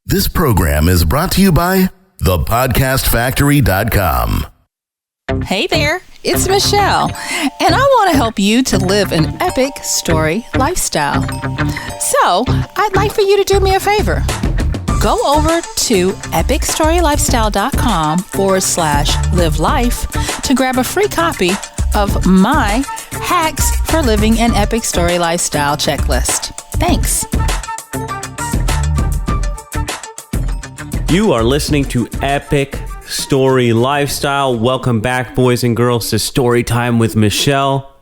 This program is brought to you by thepodcastfactory.com. Hey there, it's Michelle, and I want to help you to live an epic story lifestyle. So, I'd like for you to do me a favor. Go over to epicstorylifestyle.com/live life to grab a free copy of my Hacks for Living an Epic Story Lifestyle checklist. Thanks. You are listening to Epic Story Lifestyle. Welcome back, boys and girls, to Story Time with Michelle.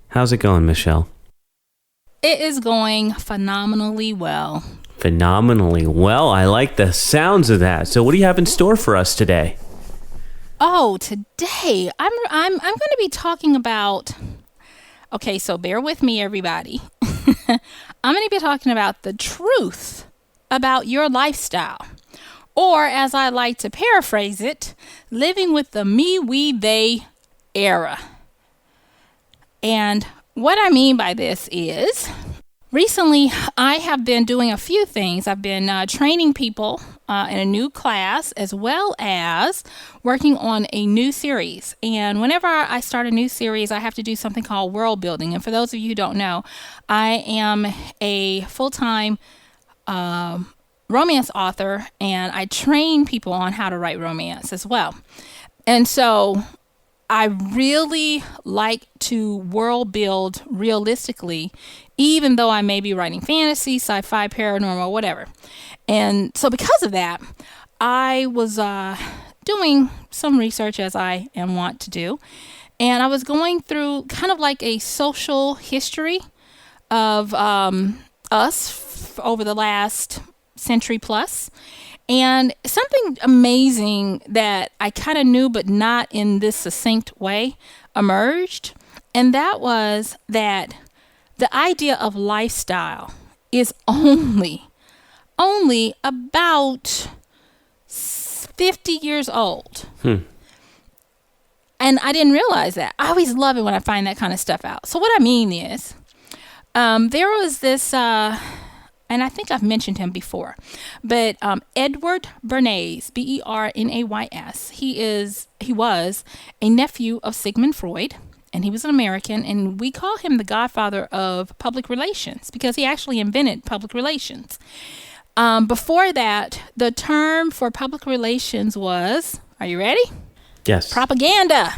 How's it going, Michelle? It is going phenomenally well. Phenomenally well. I like the sounds of that. So what do you have in store for us today? Oh, today I'm going to be talking about. Okay, so bear with me, everybody. I'm going to be talking about the truth about your lifestyle, or as I like to paraphrase it, living with the me, we, they era. And what I mean by this is, recently, I have been doing a few things. I've been training people in a new class, as well as working on a new series. And whenever I start a new series, I have to do something called world building. And for those of you who don't know, I am a full-time romance author, and I train people on how to write romance as well. And so I really like to world build realistically, even though I may be writing fantasy, sci-fi, paranormal, whatever. And so because of that, I was doing some research, as I am wont to do. And I was going through kind of like a social history of us over the last century plus. And something amazing that I kind of knew, but not in this succinct way, emerged. And that was that the idea of lifestyle is only about 50 years old. And I didn't realize that. I always love it when I find that kind of stuff out. So what I mean is, there was this, and I think I've mentioned him before, but Edward Bernays, Bernays, he was a nephew of Sigmund Freud, and he was an American, and we call him the godfather of public relations because he actually invented public relations. Before that, the term for public relations was, are you ready? Yes. Propaganda.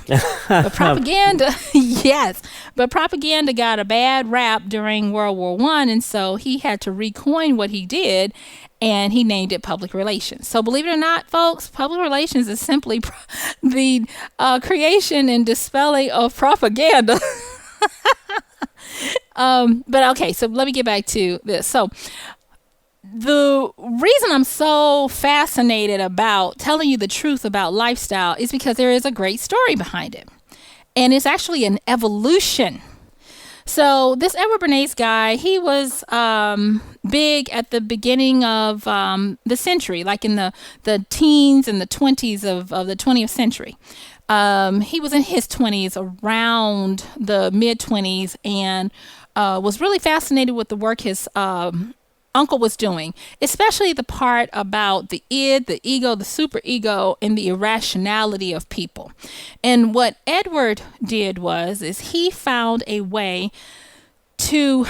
But propaganda, yes. But propaganda got a bad rap during World War I, and so he had to recoin what he did, and he named it public relations. So believe it or not, folks, public relations is simply the creation and dispelling of propaganda. But okay, so let me get back to this. So the reason I'm so fascinated about telling you the truth about lifestyle is because there is a great story behind it. And it's actually an evolution. So this Edward Bernays guy, he was big at the beginning of the century, like in the teens and the 20s of the 20th century. He was in his 20s, around the mid-20s, and was really fascinated with the work his uncle was doing, especially the part about the id, the ego, the superego, and the irrationality of people. And what Edward did is he found a way to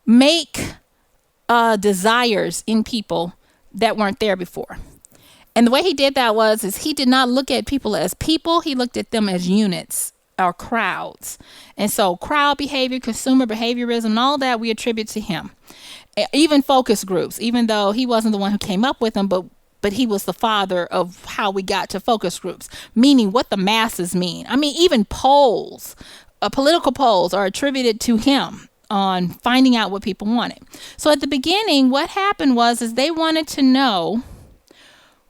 make desires in people that weren't there before. And the way he did that is he did not look at people as people, he looked at them as units or crowds. And so crowd behavior, consumer behaviorism, and all that we attribute to him. Even focus groups, even though he wasn't the one who came up with them, but he was the father of how we got to focus groups, meaning what the masses mean. I mean, even polls, political polls are attributed to him on finding out what people wanted. So at the beginning, what happened is they wanted to know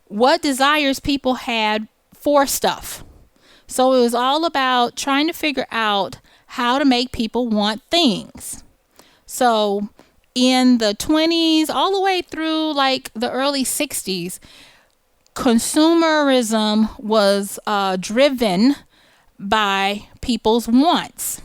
what desires people had for stuff. So it was all about trying to figure out how to make people want things. So in the 20s, all the way through like the early 60s, consumerism was driven by people's wants.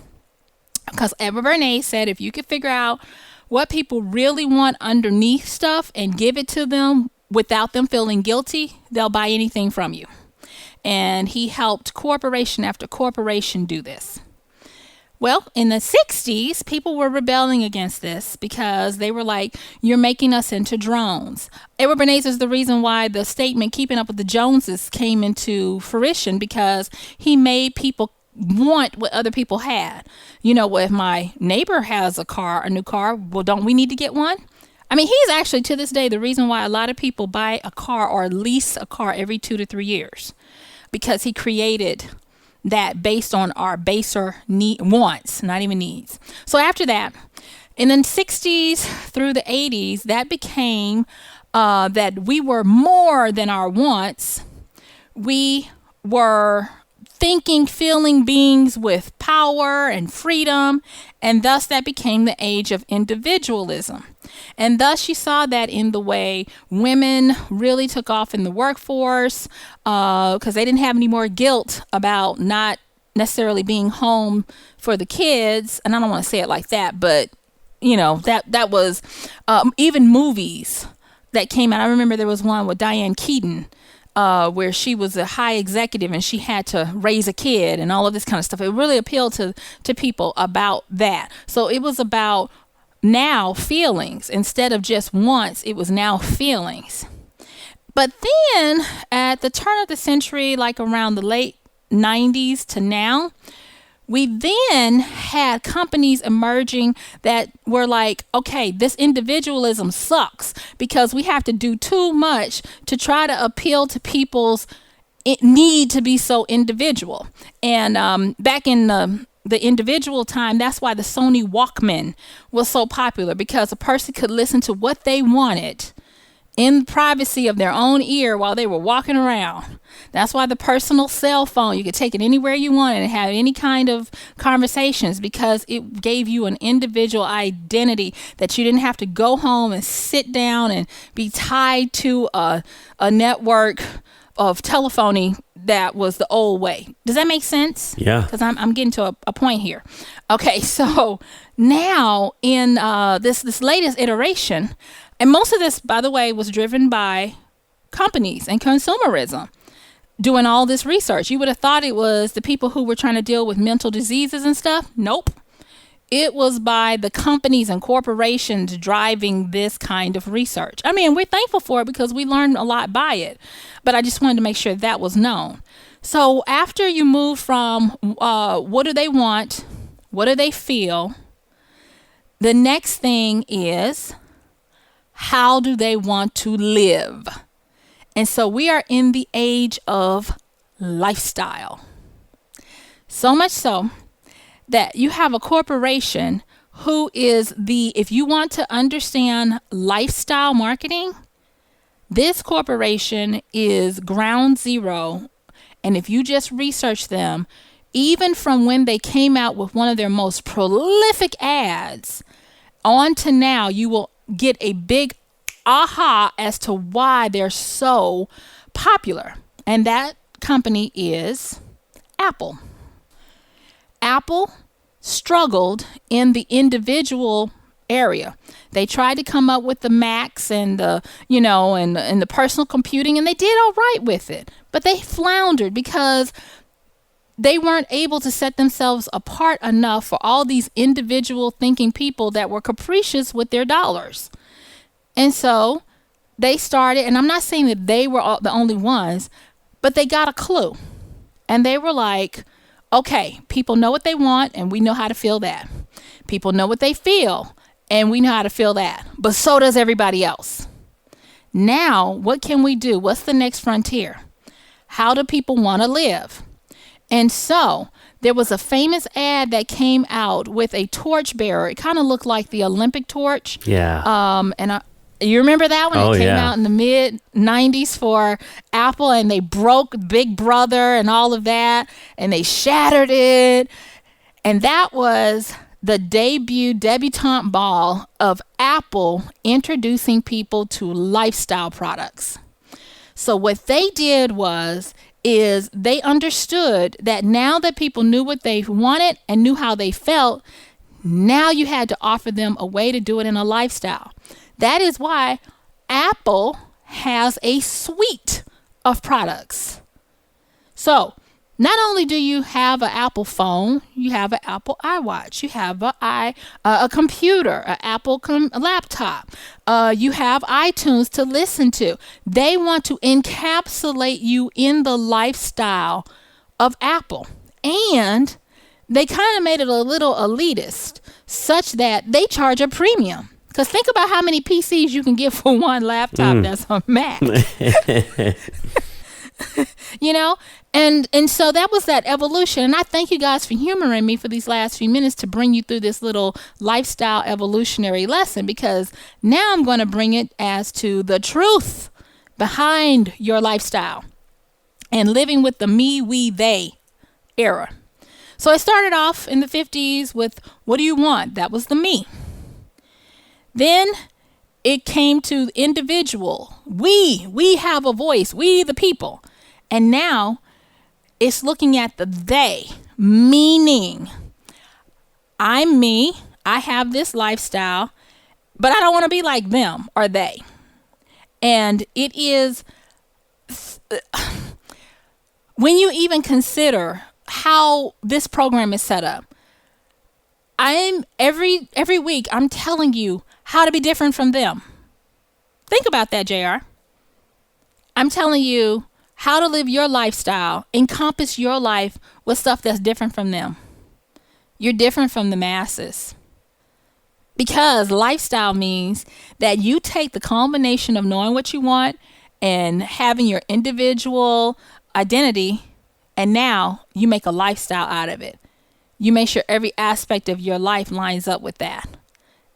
Because Edward Bernays said if you could figure out what people really want underneath stuff and give it to them without them feeling guilty, they'll buy anything from you. And he helped corporation after corporation do this. Well, in the 60s, people were rebelling against this because they were like, you're making us into drones. Edward Bernays is the reason why the statement keeping up with the Joneses came into fruition, because he made people want what other people had. You know, well, if my neighbor has a new car, well, don't we need to get one? I mean, he's actually to this day the reason why a lot of people buy a car or lease a car every 2 to 3 years, because he created that based on our baser wants, not even needs. So after that, in the 60s through the 80s, that became that we were more than our wants. We were thinking, feeling beings with power and freedom, and thus that became the age of individualism. And thus you saw that in the way women really took off in the workforce, because they didn't have any more guilt about not necessarily being home for the kids. And I don't want to say it like that, but you know, that was even movies that came out. I remember there was one with Diane Keaton, where she was a high executive and she had to raise a kid and all of this kind of stuff. It really appealed to people about that. So it was about now feelings instead of just wants. It was now feelings. But then at the turn of the century, like around the late 90s to now, we then had companies emerging that were like, okay, this individualism sucks because we have to do too much to try to appeal to people's need to be so individual. And back in the individual time, that's why the Sony Walkman was so popular, because a person could listen to what they wanted in privacy of their own ear while they were walking around. That's why the personal cell phone, you could take it anywhere you wanted and have any kind of conversations, because it gave you an individual identity that you didn't have to go home and sit down and be tied to a network of telephoning that was the old way. Does that make sense? Yeah. Because I'm getting to a point here. Okay, so now in this latest iteration, and most of this, by the way, was driven by companies and consumerism doing all this research. You would have thought it was the people who were trying to deal with mental diseases and stuff. Nope. It was by the companies and corporations driving this kind of research. I mean, we're thankful for it because we learned a lot by it. But I just wanted to make sure that was known. So after you move from what do they want, what do they feel, the next thing is, how do they want to live? And so we are in the age of lifestyle. So much so that you have a corporation who is if you want to understand lifestyle marketing, this corporation is ground zero. And if you just research them, even from when they came out with one of their most prolific ads on to now, you will get a big aha as to why they're so popular. And that company is Apple. Apple struggled in the individual area. They tried to come up with the Macs and the, and the personal computing, and they did all right with it. But they floundered because they weren't able to set themselves apart enough for all these individual thinking people that were capricious with their dollars. And so they started, and I'm not saying that they were the only ones, but they got a clue. And they were like, okay, people know what they want, and we know how to feel that. People know what they feel, and we know how to feel that. But so does everybody else. Now, what can we do? What's the next frontier? How do people want to live? And so there was a famous ad that came out with a torch bearer. It kind of looked like the Olympic torch. Yeah. You remember that one? Oh, it came yeah. out in the mid 90s for Apple, and they broke Big Brother and all of that, and they shattered it. And that was the debutante ball of Apple introducing people to lifestyle products. So what they did is they understood that now that people knew what they wanted and knew how they felt, Now you had to offer them a way to do it in a lifestyle. That is why Apple has a suite of products. So not only do you have an Apple phone, you have an Apple iWatch, you have a computer, an Apple laptop, you have iTunes to listen to. They want to encapsulate you in the lifestyle of Apple. And they kind of made it a little elitist, such that they charge a premium. Because think about how many PCs you can get for one laptop that's a Mac. You know? And so that was that evolution. And I thank you guys for humoring me for these last few minutes to bring you through this little lifestyle evolutionary lesson, because now I'm going to bring it as to the truth behind your lifestyle and living with the me, we, they era. So I started off in the 50s with, what do you want? That was the me. Then it came to individual. We have a voice. We, the people. And now it's looking at the they, meaning I'm me. I have this lifestyle, but I don't want to be like them or they. And it is, when you even consider how this program is set up, every week I'm telling you how to be different from them. Think about that, JR. I'm telling you how to live your lifestyle, encompass your life with stuff that's different from them. You're different from the masses. Because lifestyle means that you take the combination of knowing what you want and having your individual identity, and now you make a lifestyle out of it. You make sure every aspect of your life lines up with that.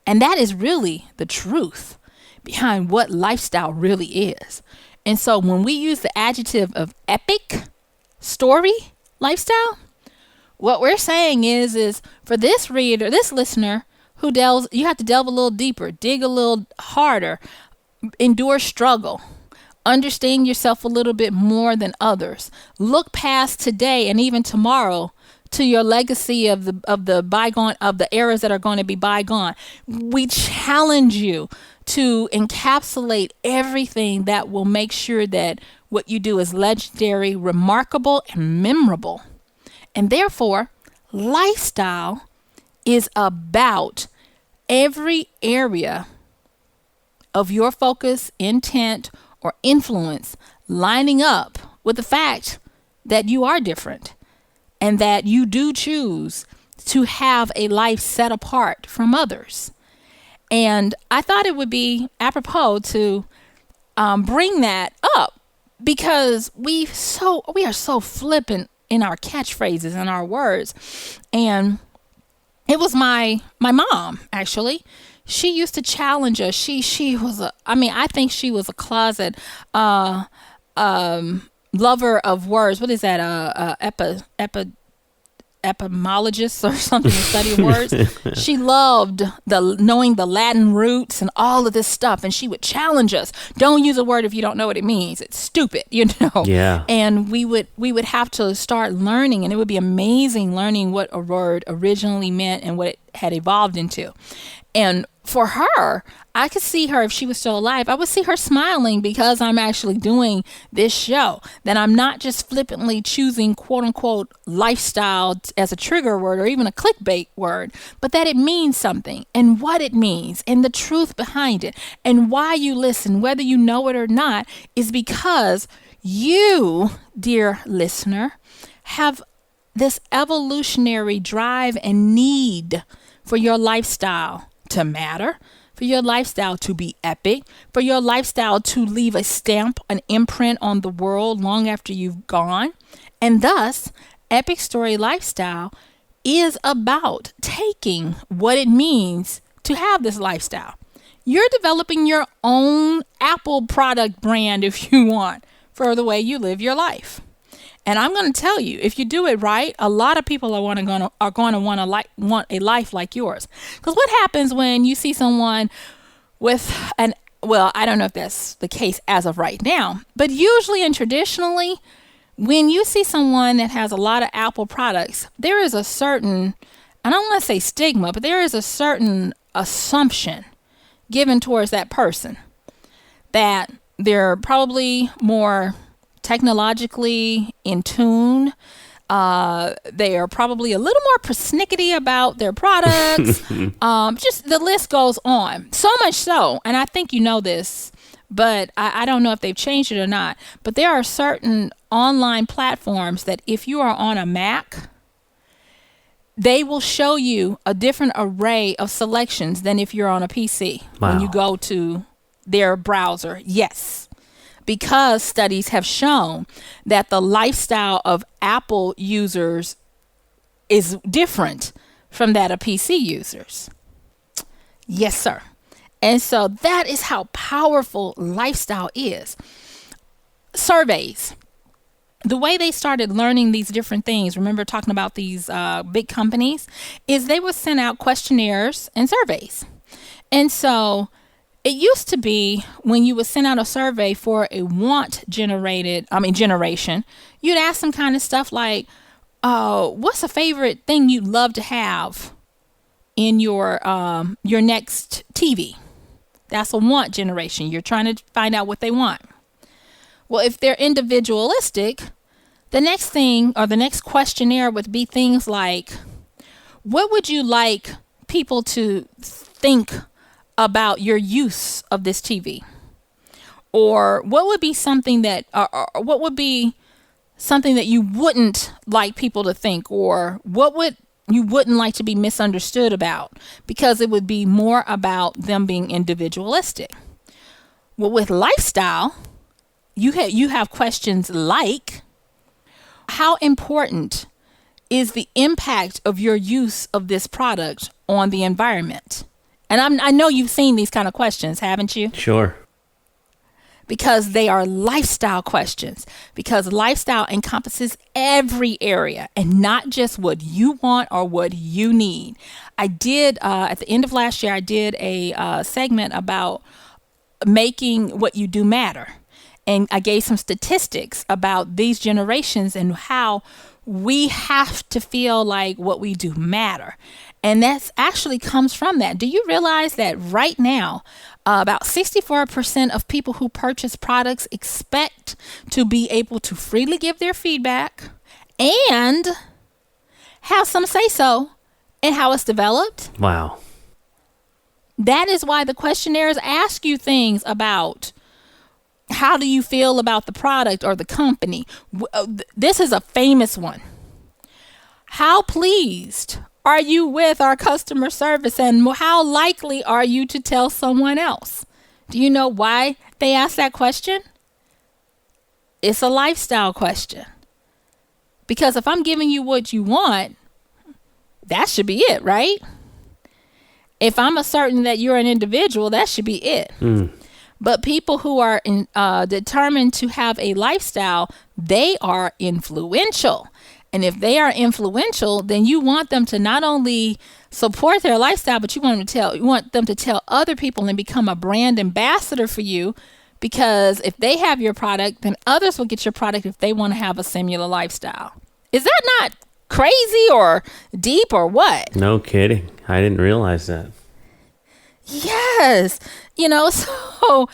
And that is really the truth behind what lifestyle really is. And so when we use the adjective of epic story lifestyle, what we're saying is for this reader, this listener who delves, you have to delve a little deeper, dig a little harder, endure struggle, understand yourself a little bit more than others, look past today and even tomorrow to your legacy of the bygone, of the eras that are going to be bygone. We challenge you to encapsulate everything that will make sure that what you do is legendary, remarkable, and memorable. And therefore, lifestyle is about every area of your focus, intent, or influence lining up with the fact that you are different and that you do choose to have a life set apart from others. And I thought it would be apropos to bring that up, because we are so flippant in our catchphrases and our words. And it was my mom, actually. She used to challenge us. She was I think she was a closet lover of words. What is that? Etymologist or something, to study words. She loved knowing the Latin roots and all of this stuff, and she would challenge us. Don't use a word if you don't know what it means. It's stupid, you know. Yeah. And we would have to start learning, and it would be amazing learning what a word originally meant and what it had evolved into. And for her, I could see her, if she was still alive, I would see her smiling because I'm actually doing this show. That I'm not just flippantly choosing quote unquote lifestyle as a trigger word or even a clickbait word, but that it means something, and what it means and the truth behind it, and why you listen, whether you know it or not, is because you, dear listener, have this evolutionary drive and need for your lifestyle to matter, for your lifestyle to be epic, for your lifestyle to leave a stamp, an imprint on the world long after you've gone. And thus, Epic Story Lifestyle is about taking what it means to have this lifestyle. You're developing your own Apple product brand, if you want, for the way you live your life. And I'm going to tell you, if you do it right, a lot of people are going to want a life like yours. Because what happens when you see someone with I don't know if that's the case as of right now, but usually and traditionally, when you see someone that has a lot of Apple products, there is a certain I don't want to say stigma, but there is a certain assumption given towards that person that they're probably more technologically in tune. They are probably a little more persnickety about their products. Just the list goes on. So much so, and I think you know this, but I don't know if they've changed it or not. But there are certain online platforms that if you are on a Mac, they will show you a different array of selections than if you're on a PC. Wow. When you go to their browser. Yes. Because studies have shown that the lifestyle of Apple users is different from that of PC users. Yes, sir. And so that is how powerful lifestyle is. Surveys. The way they started learning these different things, remember talking about these big companies, is they would send out questionnaires and surveys. And so it used to be when you would send out a survey for a generation, you'd ask them kind of stuff like, what's a favorite thing you'd love to have in your next TV? That's a want generation. You're trying to find out what they want. Well, if they're individualistic, the next thing or the next questionnaire would be things like, what would you like people to think about your use of this TV? Or what would be something that, or what would be something that you wouldn't like people to think, or what would you wouldn't like to be misunderstood about, because it would be more about them being individualistic. Well, with lifestyle, you have questions like, how important is the impact of your use of this product on the environment? And I know you've seen these kind of questions, haven't you? Sure. Because they are lifestyle questions. Because lifestyle encompasses every area and not just what you want or what you need. I did, at the end of last year, I did a segment about making what you do matter. And I gave some statistics about these generations and how we have to feel like what we do matter. And that actually comes from that. Do you realize that right now, about 64% of people who purchase products expect to be able to freely give their feedback and have some say-so in how it's developed? Wow. That is why the questionnaires ask you things about, how do you feel about the product or the company? This is a famous one. How pleased are you with our customer service, and how likely are you to tell someone else? Do you know why they ask that question? It's a lifestyle question. Because if I'm giving you what you want, that should be it, right? If I'm asserting that you're an individual, that should be it. But people who are determined to have a lifestyle, they are influential. And if they are influential, then you want them to not only support their lifestyle, but you want them to tell other people and become a brand ambassador for you. Because if they have your product, then others will get your product if they want to have a similar lifestyle. Is that not crazy or deep or what? No kidding. I didn't realize that. Yes. So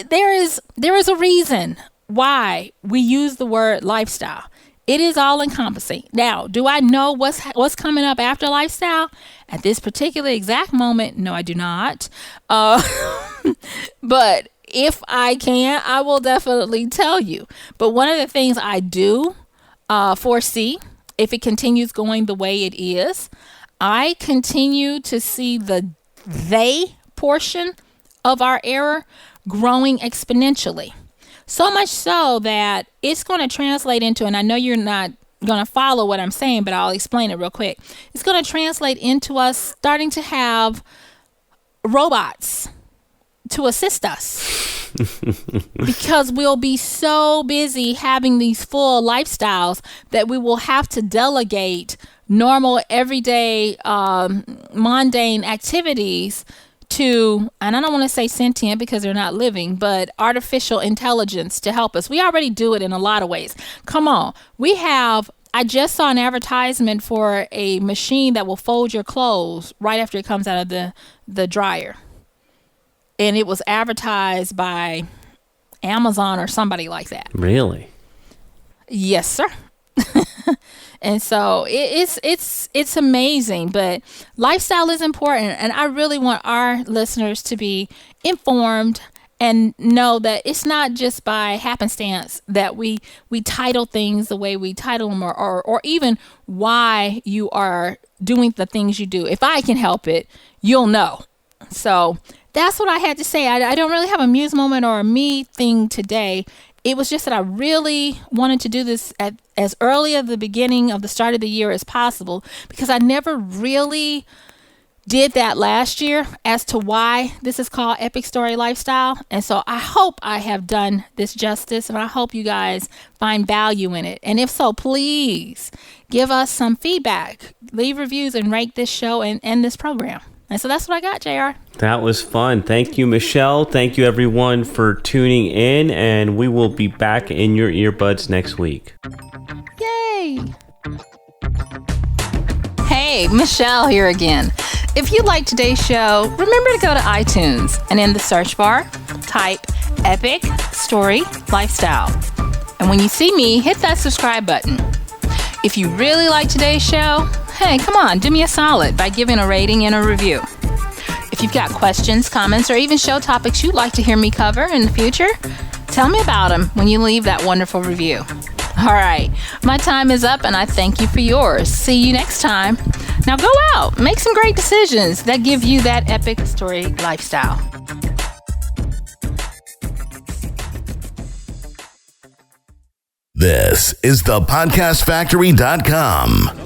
there is a reason why we use the word lifestyle. It is all encompassing. Now, do I know what's coming up after lifestyle? At this particular exact moment, no, I do not. But if I can, I will definitely tell you. But one of the things I do foresee, if it continues going the way it is, I continue to see the they portion of our era growing exponentially. So much so that it's going to translate into, and I know you're not going to follow what I'm saying, but I'll explain it real quick. It's going to translate into us starting to have robots to assist us. Because we'll be so busy having these full lifestyles that we will have to delegate normal, everyday, mundane activities to, and I don't want to say sentient because they're not living, but artificial intelligence to help us. We already do it in a lot of ways. Come on. We have I just saw an advertisement for a machine that will fold your clothes right after it comes out of the dryer. And it was advertised by Amazon or somebody like that. Really? Yes, sir. And so it's amazing, but lifestyle is important. And I really want our listeners to be informed and know that it's not just by happenstance that we title things the way we title them, or even why you are doing the things you do. If I can help it, you'll know. So that's what I had to say. I don't really have a muse moment or a me thing today. It was just that I really wanted to do this at as early at the beginning of the start of the year as possible, because I never really did that last year as to why this is called Epic Story Lifestyle. And so I hope I have done this justice, and I hope you guys find value in it. And if so, please give us some feedback, leave reviews, and rate this show and this program. And so that's what I got, JR. That was fun. Thank you, Michelle. Thank you, everyone, for tuning in, and we will be back in your earbuds next week. Yay! Hey, Michelle here again. If you like today's show, remember to go to iTunes and in the search bar, type Epic Story Lifestyle. And when you see me, hit that subscribe button. If you really like today's show, hey, come on, do me a solid by giving a rating and a review. If you've got questions, comments, or even show topics you'd like to hear me cover in the future, tell me about them when you leave that wonderful review. All right, my time is up, and I thank you for yours. See you next time. Now go out, make some great decisions that give you that epic story lifestyle. This is the podcastfactory.com.